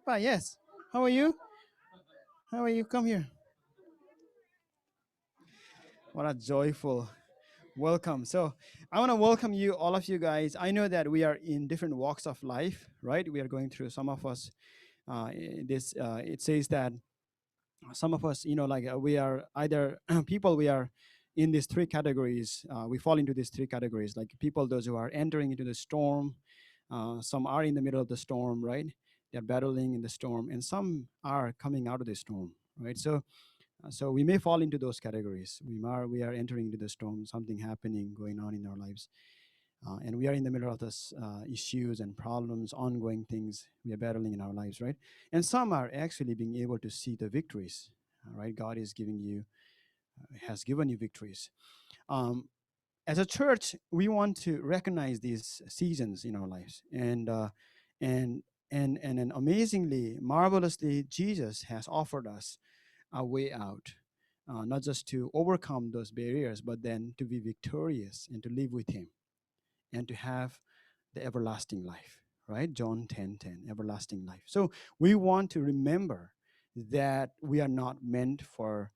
Papa, yes. How are you? How are you? Come here. What a joyful welcome. So, I want to welcome you, all of you guys. I know that we are in different walks of life, right? We are going through some of us. It says that some of us, we are either people, we are in these three categories. We fall into these three categories, like people, those who are entering into the storm. Some are in the middle of the storm, right? They're battling in the storm, and some are coming out of the storm, right? So we may fall into those categories. We are entering into the storm, something happening, going on in our lives, and we are in the middle of this issues and problems, ongoing things we are battling in our lives, right? And some are actually being able to see the victories, right? God is giving you, has given you victories. Um, as a church, we want to recognize these seasons in our lives, and and amazingly, marvelously, Jesus has offered us a way out, not just to overcome those barriers, but then to be victorious and to live with Him and to have the everlasting life, right? John 10:10, everlasting life. So we want to remember that we are not meant for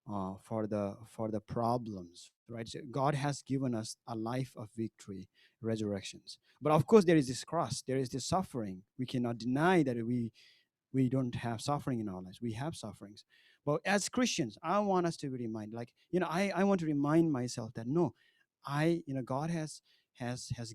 the problems, right? So God has given us a life of victory, resurrections. But of course, there is this cross, there is this suffering. We cannot deny that we don't have suffering in our lives. We have sufferings. But as Christians, I want us to be reminded, like, I want to remind myself that no, God has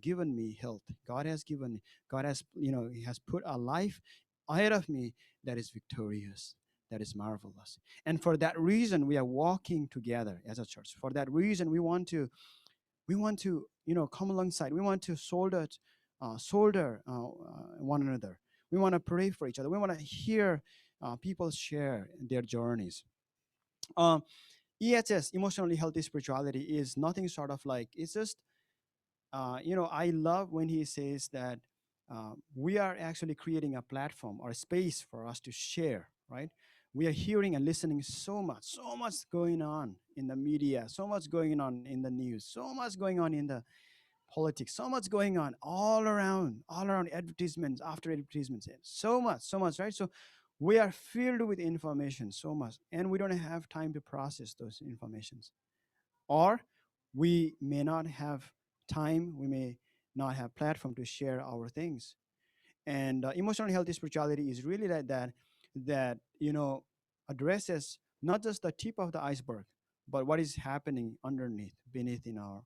given me health. God has, He has put a life ahead of me that is victorious, that is marvelous. And for that reason, we are walking together as a church. For that reason, we want to come alongside. We want to shoulder one another. We want to pray for each other. We want to hear people share their journeys. um, EHS, emotionally healthy spirituality, is nothing short of, like, it's just, I love when he says that we are actually creating a platform or a space for us to share, right? We are hearing and listening so much going on in the media, so much going on in the news, so much going on in the politics, so much going on all around, advertisements after advertisements, so much, right? So we are filled with information so much, and we don't have time to process those informations, or we may not have time, we may not have platform to share our things. And emotionally healthy spirituality is really that addresses not just the tip of the iceberg, but what is happening underneath, beneath, in our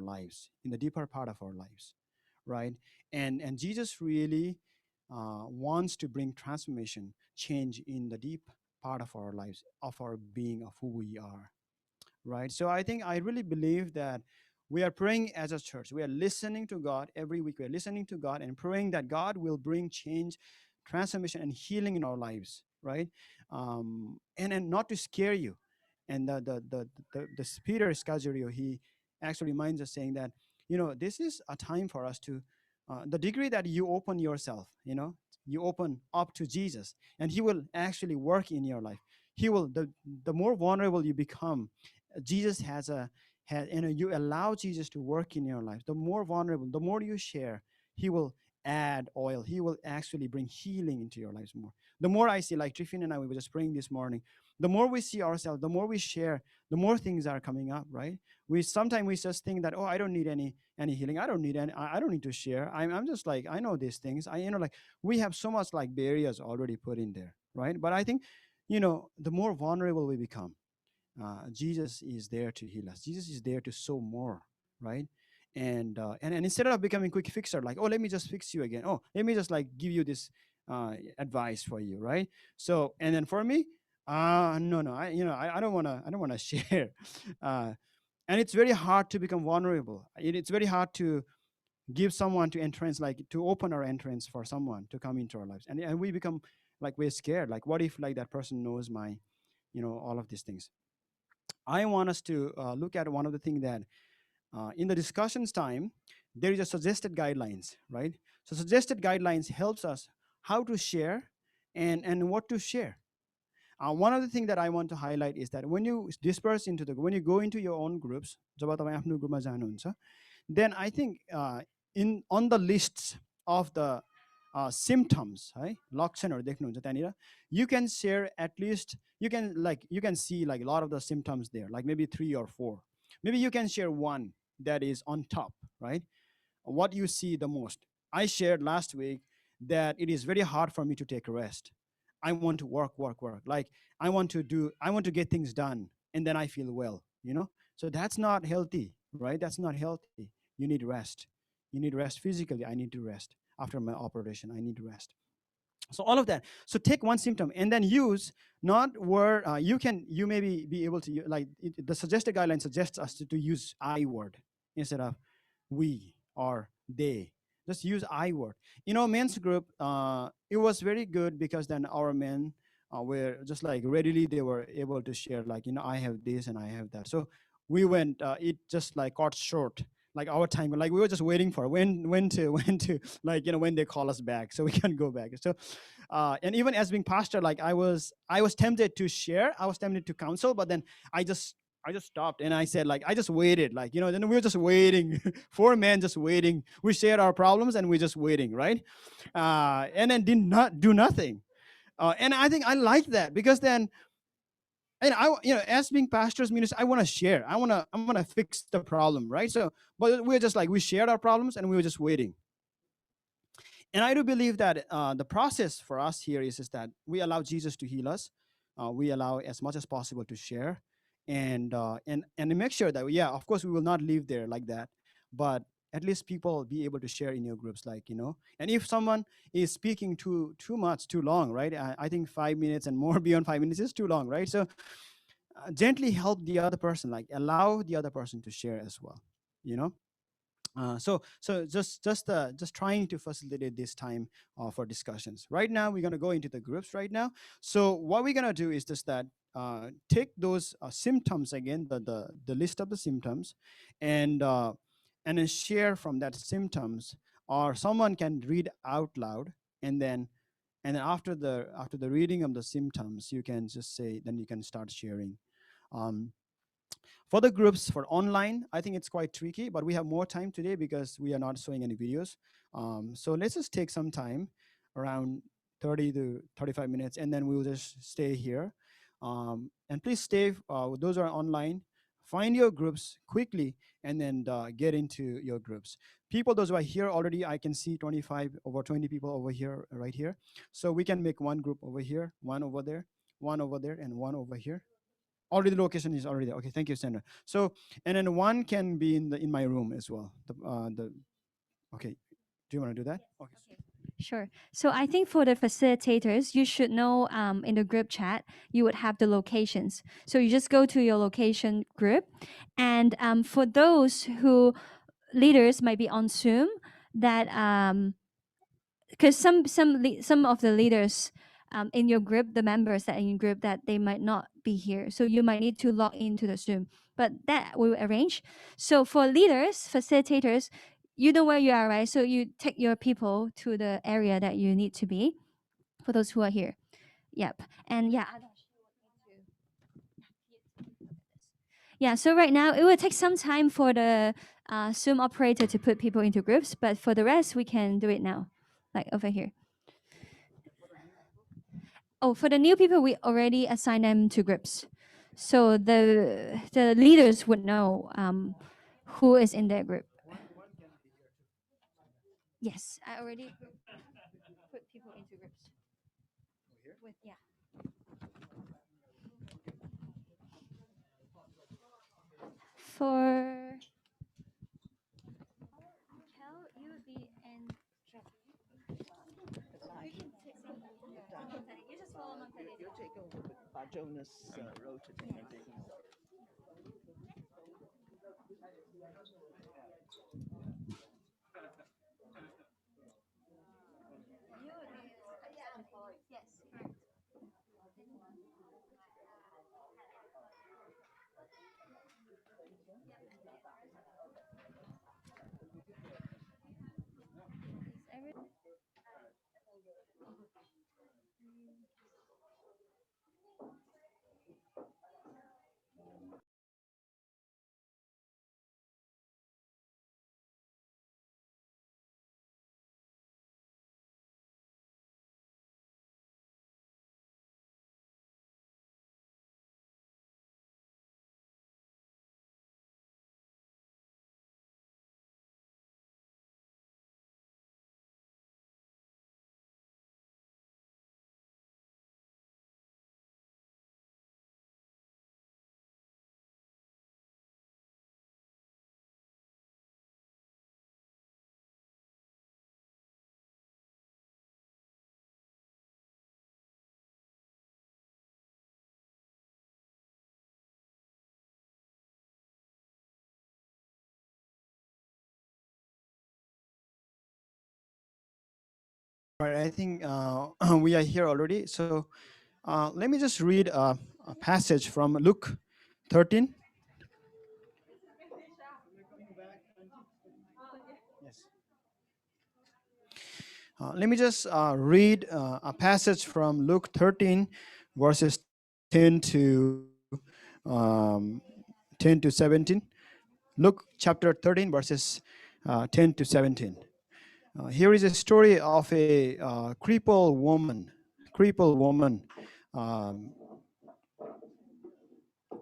lives, in the deeper part of our lives, right? And Jesus really wants to bring transformation, change in the deep part of our lives, of our being, of who we are, right? So I really believe that we are praying as a church. We are listening to God every week. We are listening to God and praying that God will bring change, transformation, and healing in our lives, right? And not to scare you. And the Peter Scaggio, he actually reminds us, saying that this is a time for us to, the degree that you open yourself, you open up to Jesus, and He will actually work in your life. He will, the more vulnerable you become, Jesus you allow Jesus to work in your life, the more vulnerable, the more you share, He will add oil. He will actually bring healing into your lives more. The more I see, like Triffin and I, we were just praying this morning, the more we see ourselves, the more we share, the more things are coming up, right? We sometimes we just think that, oh, I don't need any healing. I don't need any, I don't need to share. I'm just like, I know these things. Like, we have so much, like, barriers already put in there, right? But I think, the more vulnerable we become, Jesus is there to heal us. Jesus is there to sow more, right? And instead of becoming quick fixer, like, oh, let me just fix you again. Oh, let me just, like, give you this advice for you, right? So, and then for me, no, I don't wanna share. Uh, and it's very hard to become vulnerable. It's very hard to give someone to entrance, like, to open our entrance for someone to come into our lives, and we become, like, we're scared. Like, what if, like, that person knows my, all of these things. I want us to look at one of the things that in the discussions time, there is a suggested guidelines, right? So suggested guidelines helps us how to share and what to share. One of the things that I want to highlight is that when you disperse when you go into your own groups, जब तपाईँ आफ्नो ग्रुपमा जानुहुन्छ, then I think in on the lists of the symptoms है लक्षणहरू देख्नुहुन्छ त्यहाँनिर you can share at least you can see like a lot of the symptoms there like maybe 3 or 4 maybe you can share one that is on top right what you see the most. I shared last week that it is very hard for me to take a rest. I want to work, work, work. Like I want to get things done, and then I feel well. So that's not healthy, right? That's not healthy. You need rest. You need rest physically. I need to rest after my operation. I need to rest. So all of that. So take one symptom and then use not word. You maybe be able to the suggested guideline suggests us to use I word instead of we or they. Just use I word. Men's group, it was very good because then our men were just like readily they were able to share like I have this and I have that. So we went. It just like got short. Like our time, like we were just waiting for when to like when they call us back so we can go back. So and even as being pastor, like I was tempted to share, I was tempted to counsel, but then i just I just stopped and I said like I just waited, like then we were just waiting. 4 men just waiting. We shared our problems and we're just waiting, right? And then did not do nothing. And I think I like that because then, and as being pastors ministers, I want to share, I want to fix the problem, right? So but we're just like we shared our problems and we were just waiting. And I do believe that the process for us here is that we allow Jesus to heal us. We allow as much as possible to share, and make sure that yeah, of course, we will not live there like that, but at least people be able to share in your groups, like And if someone is speaking too much, too long, right? I think 5 minutes and more beyond 5 minutes is too long, right? So gently help the other person, like allow the other person to share as well. You know so just trying to facilitate this time for discussions. Right now we're going to go into the groups right now. So what we're going to do is just that take those symptoms again, the list of the symptoms, and then share from that symptoms, or someone can read out loud, and then after the reading of the symptoms, you can just say, then you can start sharing. um, for the groups for online, I think it's quite tricky, but we have more time today because we are not showing any videos. So let's just take some time, around 30 to 35 minutes, and then we'll just stay here. And please stay, with those who are online, find your groups quickly, and then get into your groups. People, those who are here already, I can see 25, over 20 people over here, right here. So we can make one group over here, one over there, and one over here. Already the location is already there. Okay, thank you, Sandra. So, and then one can be in my room as well. The okay. Do you want to do that? Okay. Sure. So I think for the facilitators, you should know in the group chat, you would have the locations. So you just go to your location group. And for those who leaders might be on Zoom, that because some of the leaders in your group, the members that in your group, that they might not be here, so you might need to log into the Zoom, but that we will arrange. So for leaders, facilitators, you know where you are, right? So you take your people to the area that you need to be, for those who are here. Yep. And yeah, yeah, so right now it will take some time for the Zoom operator to put people into groups, but for the rest we can do it now, like over here. Oh, for the new people, we already assign them to groups, so the leaders would know who is in their group. Yes, I already put people into groups. With yeah. For Kel, you would be and you just follow Monte. You're taking over Jonas road to take. I'm taking over. Yes, correct. All right, I think we are here already. So let me just read a passage from Luke 13. Yes. Let me just read a passage from Luke 13, verses 10 to 17. Luke chapter 13, verses 10 to 17. Here is a story of a crippled woman. Crippled woman. Um,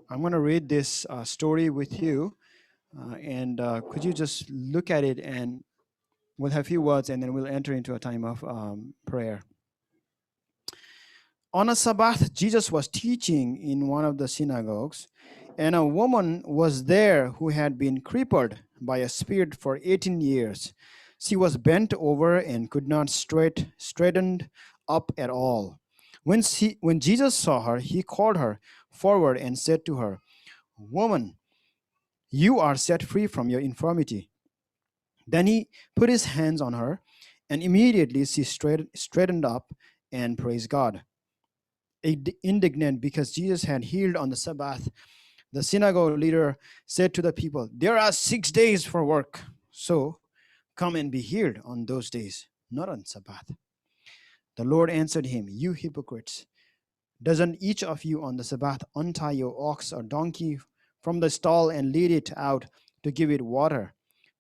I'm going to read this story with you, and could you just look at it, and we'll have a few words, and then we'll enter into a time of prayer. On a Sabbath, Jesus was teaching in one of the synagogues, and a woman was there who had been crippled by a spirit for 18 years. She was bent over and could not straighten up at all. When Jesus saw her, he called her forward and said to her, "Woman, you are set free from your infirmity." Then he put his hands on her, and immediately she straightened up and praised God. Indignant because Jesus had healed on the Sabbath, the synagogue leader said to the people, "There are 6 days for work, so come and be healed on those days, not on Sabbath." The Lord answered him, "You hypocrites, doesn't each of you on the Sabbath untie your ox or donkey from the stall and lead it out to give it water?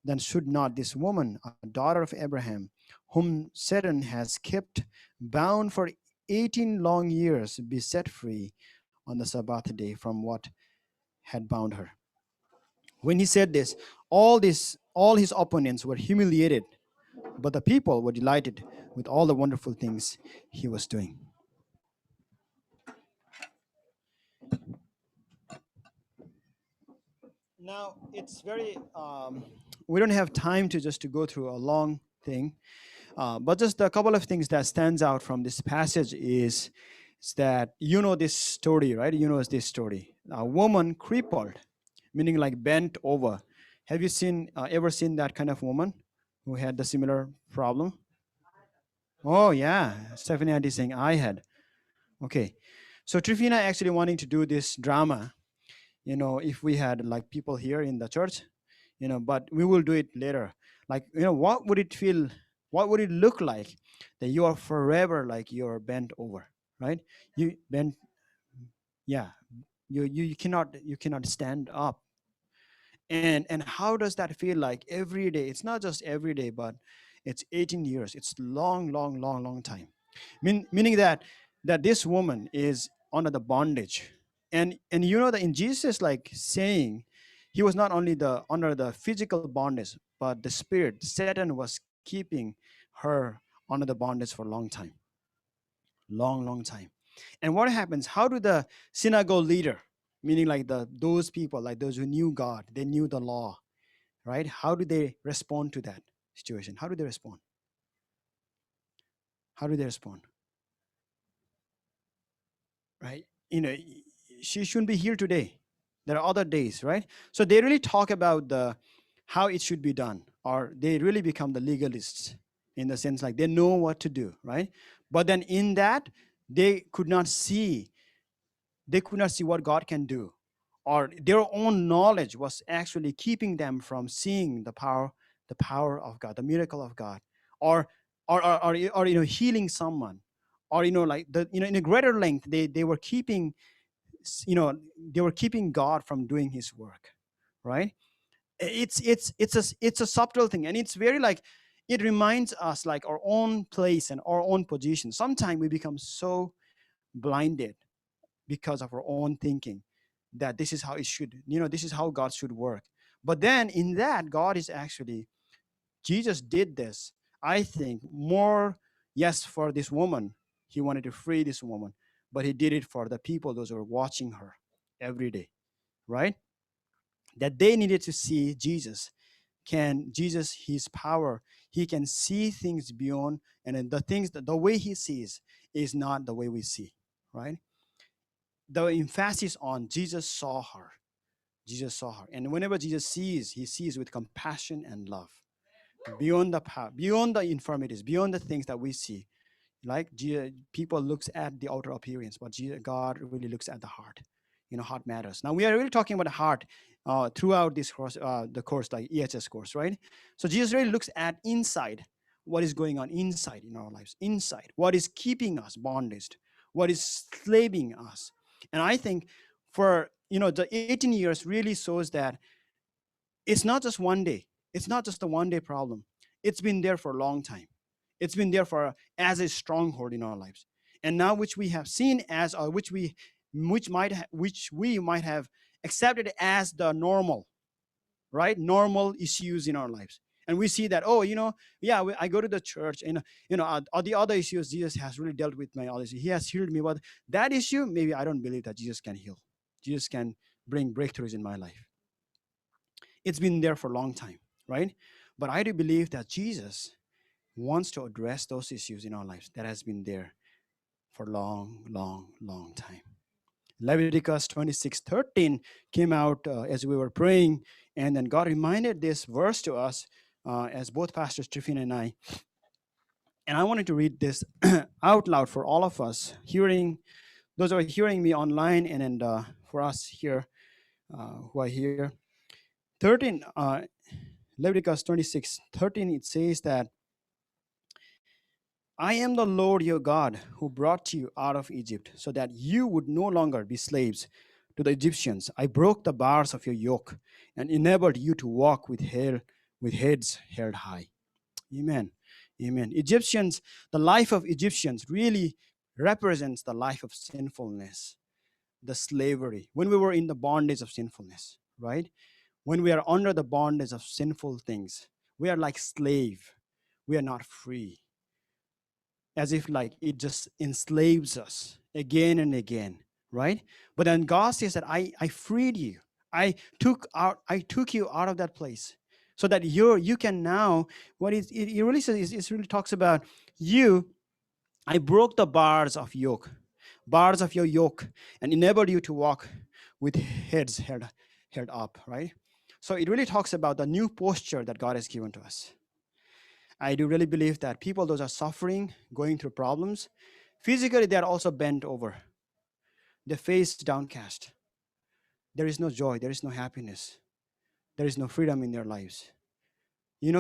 Then should not this woman, a daughter of Abraham, whom Satan has kept bound for 18 long years, be set free on the Sabbath day from what had bound her?" When he said this, all his opponents were humiliated, but the people were delighted with all the wonderful things he was doing. Now it's very we don't have time to just to go through a long thing, but just a couple of things that stands out from this passage is that you know this story, right? You know this story. A woman crippled, meaning like bent over. Have you seen ever seen that kind of woman who had the similar problem? Oh yeah, Stephanie Auntie saying I had. Okay, so Trifina actually wanting to do this drama. If we had like people here in the church, but we will do it later. Like, what would it feel? What would it look like that you are forever like you're bent over, right? You bent, yeah. You cannot stand up, and how does that feel like every day? It's not just every day, but it's 18 years. It's long, long, long, long time. Meaning that this woman is under the bondage, and that in Jesus like saying, he was not only the under the physical bondage, but the spirit, Satan, was keeping her under the bondage for a long time, long, long time. And what happens? How do the synagogue leader, meaning like those people, like those who knew God, they knew the law, right? How do they respond to that situation? How do they respond? How do they respond? Right? She shouldn't be here today. There are other days, right? So they really talk about the how it should be done, or they really become the legalists in the sense like they know what to do, right? But then in that, they could not see they could not see what God can do, or their own knowledge was actually keeping them from seeing the power of God, the miracle of God, or or healing someone, or like in a greater length, they were keeping they were keeping God from doing His work, right? It's a subtle thing, and it's very like it reminds us like our own place and our own position. Sometimes we become so blinded because of our own thinking that this is how it should, this is how God should work. But then in that, God is actually, Jesus did this, I think, more, yes, for this woman. He wanted to free this woman, but he did it for the people, those who were watching her every day, right? That they needed to see Jesus. Can Jesus, his power, he can see things beyond, and then the things that the way he sees is not the way we see, right? The emphasis on Jesus saw her. Jesus saw her. And whenever Jesus sees, he sees with compassion and love. beyond the beyond the infirmities, beyond the things that we see. Like people looks at the outer appearance, but God really looks at the heart. Heart matters. Now we are really talking about the heart throughout this course, the course, like EHS course, right? So Jesus really looks at inside, what is going on inside in our lives, inside what is keeping us bondaged, what is slaving us. And I think for the 18 years really shows that it's not just one day. It's not just a one day problem. It's been there for a long time. It's been there for as a stronghold in our lives. And now which we have seen as or which we might have accepted as the normal, right? Normal issues in our lives. And we see that, oh, yeah, I go to the church, and all the other issues Jesus has really dealt with my others. He has healed me, but that issue, maybe I don't believe that Jesus can heal. Jesus can bring breakthroughs in my life. It's been there for a long time, right? But I do believe that Jesus wants to address those issues in our lives that has been there for long, long, long time. Leviticus 26:13 came out as we were praying, and then God reminded this verse to us as both Pastors Tiffin and I. And I wanted to read this out loud for all of us, those who are hearing me online, and for us here who are here. 13, Leviticus 26:13, it says that, I am the Lord your God who brought you out of Egypt so that you would no longer be slaves to the Egyptians. I broke the bars of your yoke and enabled you to walk with heads held high. Amen. Amen. The life of Egyptians really represents the life of sinfulness, the slavery, when we were in the bondage of sinfulness, right? When we are under the bondage of sinful things, we are like slave. We are not free, as if like it just enslaves us again and again, right? But then God says that I freed you. I took you out of that place so that you can now, what it really says is, it really talks about you. I broke the bars of your yoke, and enabled you to walk with heads held up, right? So it really talks about the new posture that God has given to us. I do really believe that people, those are suffering, going through problems, physically they are also bent over. Their face downcast. There is no joy, there is no happiness, there is no freedom in their lives.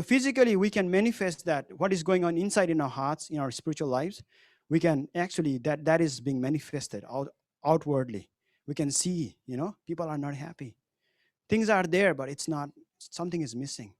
Physically we can manifest that what is going on inside in our hearts, in our spiritual lives. We can actually, that is being manifested outwardly. We can see, people are not happy. Things are there, but it's not, something is missing.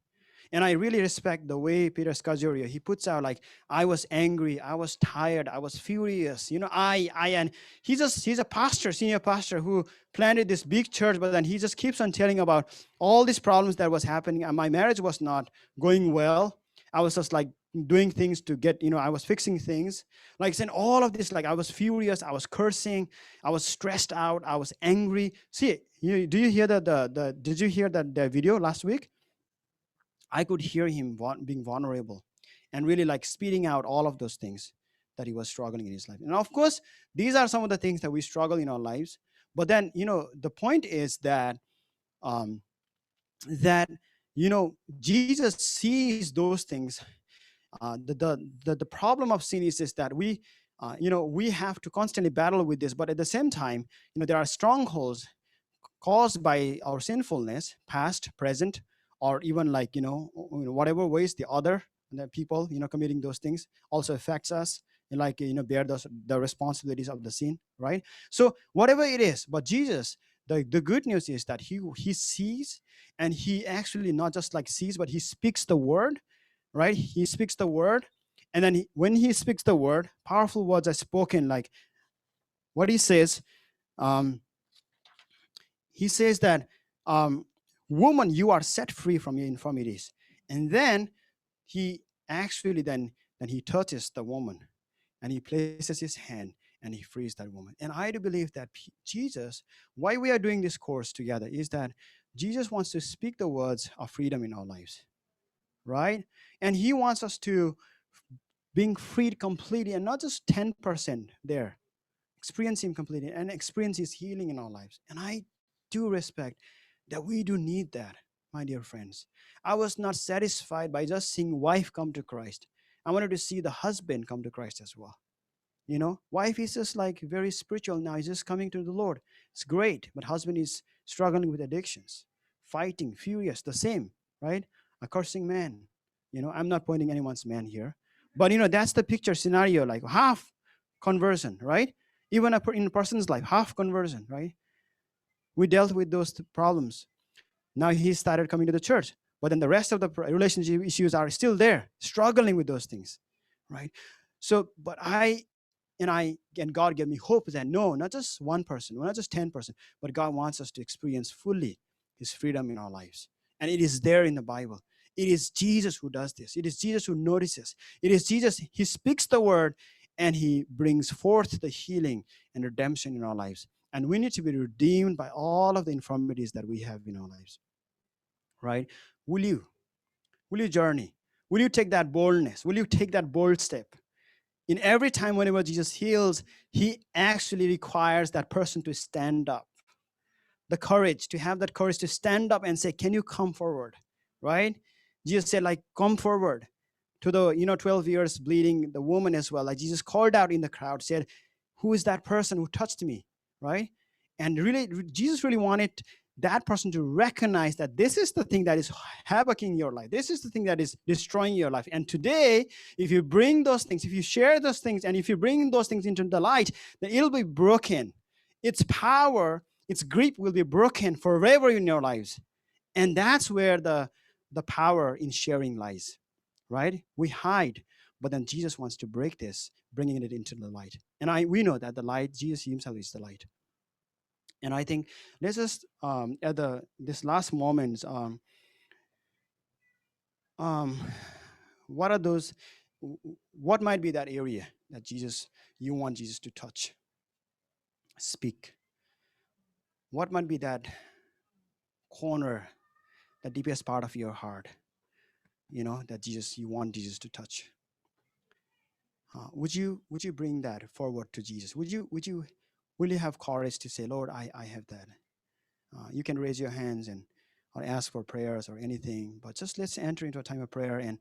And I really respect the way Peter Scaggiorio, he puts out like, I was angry, I was tired, I was furious. And he's a pastor, senior pastor, who planted this big church, but then he just keeps on telling about all these problems that was happening. And my marriage was not going well. I was just like doing things to get, I was fixing things. Like saying all of this, like I was furious, I was cursing, I was stressed out, I was angry. See, do you hear did you hear that the video last week? I could hear him being vulnerable and really like speeding out all of those things that he was struggling in his life. And of course, these are some of the things that we struggle in our lives. But then, the point is that um, that Jesus sees those things. The problem of sin is that we have to constantly battle with this. But at the same time, there are strongholds caused by our sinfulness, past, present, or even like whatever ways the people committing those things also affects us, and like bear the responsibilities of the sin, right? So whatever it is, but Jesus, the good news is that he sees, and he actually not just like sees, but he speaks the word, right? He speaks the word, and then when he speaks the word, powerful words are spoken, like what he says. um he says that, um, woman, you are set free from your infirmities. And then he actually then he touches the woman, and he places his hand and he frees that woman. And I do believe that Jesus, why we are doing this course together, is that Jesus wants to speak the words of freedom in our lives, right? And he wants us to being freed completely, and not just 10% there. Experience him completely and experience his healing in our lives. And I do respect that we do need that. my dear friends. I was not satisfied by just seeing wife come to Christ. I wanted to see the husband come to Christ as well. Wife is just like very spiritual now. He's just coming to the Lord. It's great. But husband is struggling with addictions, fighting, furious, the same, right? A cursing man. I'm not pointing anyone's man here. But that's the picture scenario, like half conversion, right? Even in a person's life, half conversion, right? We dealt with those problems. Now he started coming to the church. But then the rest of the relationship issues are still there, struggling with those things, right? So, but and God gave me hope that no, not just one person, not just 10%, but God wants us to experience fully his freedom in our lives. And it is there in the Bible. It is Jesus who does this. It is Jesus who notices. It is Jesus. He speaks the word and he brings forth the healing and redemption in our lives. And we need to be redeemed by all of the infirmities that we have in our lives, right? Will you? Will you journey? Will you take that boldness? Will you take that bold step? In every time whenever Jesus heals, he actually requires that person to stand up. The courage, to have that courage to stand up and say, can you come forward? Right? Jesus said, like, come forward. To the 12 years bleeding, the woman as well. Like Jesus called out in the crowd, said, who is that person who touched me? Right? And really, Jesus really wanted that person to recognize that this is the thing that is havocing your life. This is the thing that is destroying your life. And today, if you bring those things, if you share those things, and if you bring those things into the light, then it'll be broken. Its power, its grip will be broken forever in your lives. And that's where the power in sharing lies, right? We hide, but then Jesus wants to break this, bringing it into the light. And we know that the light, Jesus himself is the light. And I think let's just at this last moments, um, what are those? What might be that area that you want Jesus to touch, speak? What might be that corner, the deepest part of your heart? That you want Jesus to touch. Would you bring that forward to Jesus? Will you have courage to say, Lord, I have that? You can raise your hands and or ask for prayers or anything, but just let's enter into a time of prayer and